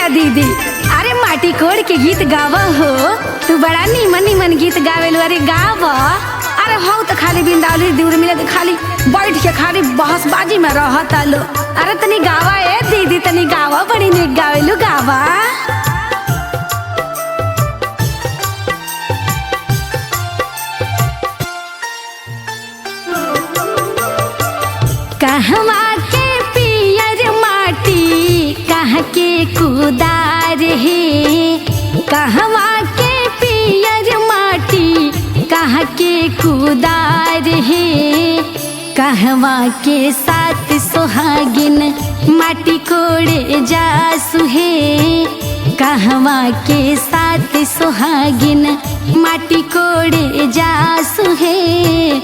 दीदी, अरे माटी कोड़ के गीत गावा हो, तू बड़ा नीमन नीमन गीत गावेलू। अरे गावा, अरे हो तो खाली बिंदावली दूर मिले तो खाली बैठ के खाली बहसबाजी में रहता लो। अरे तनी गावा ए दीदी, तनी गावा, बड़ी निक गावेलू, गावा। कहवा के पियर माटी कहाँ के कुदार है, कहवा के पियर माटी कहाँ के कुदार है, कहवा के साथ सुहागिन माटी कोड़े जासु है, कहवा के साथ सुहागिन माटी कोड़े जासु है,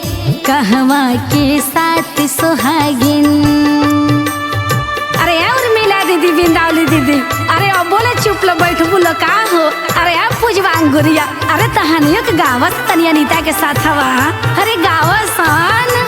कहवा के साथ सुहागिन। अरे और मिला दीदी, बिंदावली दीदी, अरे अब बोले चुप लो, बैठ बोलो का हो। अरे अब पूजवा अंगुरिया, अरे तहानियों के गावस तनी अनीता के साथ हवा, अरे गावसन।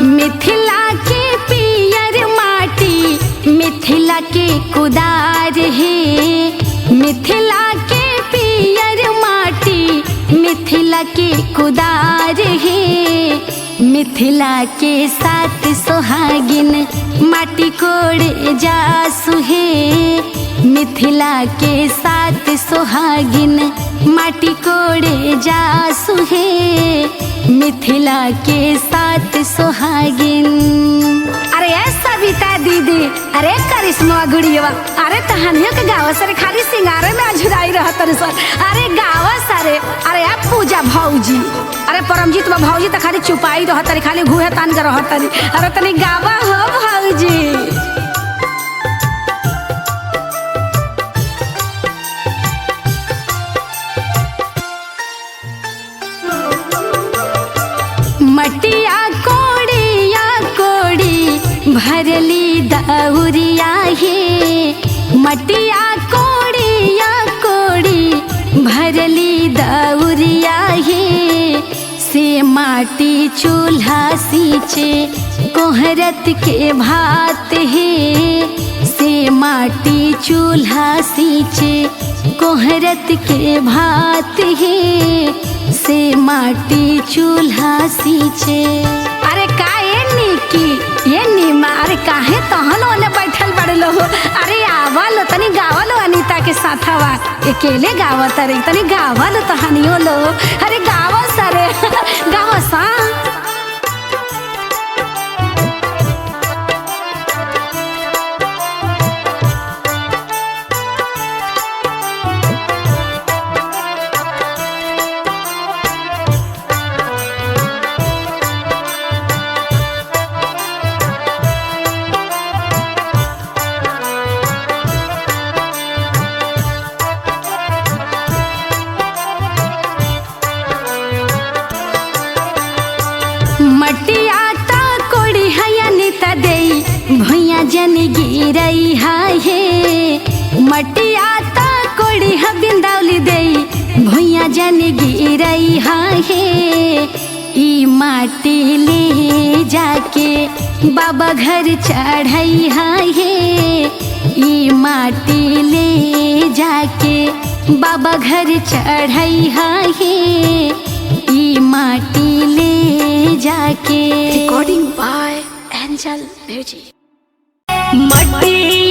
मिथिला के पियर माटी मिथिला के कुदार है, मिथिला के पियर माटी मिथिला के कुदार है, मिथिला के साथ सुहागिन माटी कोड़े जासु है, मिथिला के साथ सुहागिन माटी कोड़े जासु है, मिथिला के साथ सुहागिन। अरे सविता दीदी, अरे करिश्मा गुड़िया, अरे तहानियों के गाँव सर खाली सिंगारे में अझुराई रहत सर, अरे गाँव सरे, अरे आप पूजा भौजी, अरे परमजीत बा भौजी तो खाली चुपाई रहत, खाली घूहे तान के रहत, अरे तनी गावा हो भौजी। मटिया कोड़िया कोड़ी भरली दौरिया है, मटिया कोड़िया कोड़ी भरली दौरिया है, से माटी चूल्हा सींचे कोहरत के भात है, से माटी चूल्हा सींचे कोहरत के भात है, से माटी चूल्हा सींचे। अरे का ये निकी, ये नीमा, अरे काहे तहन ओने बैठल बड़ लो, अरे आवा लो तनी गावा लो अनीता के साथ हवा, अकेले गावा तरे तनी गावा लो तहानियो लो, अरे गावा सरे गावा सा। मटिया ता कोड़ी है अनीता देई भुइया जन गिरई है, मटिया ता कोड़ी है बिंदावली देई भुइया जन गिरई है, ई माटी ले जाके बाबा घर चढ़ई है, ई माटी ले जाके बाबा घर चढ़ई है, ई माटी ले जाके। Recording by Angel Music। मट्टी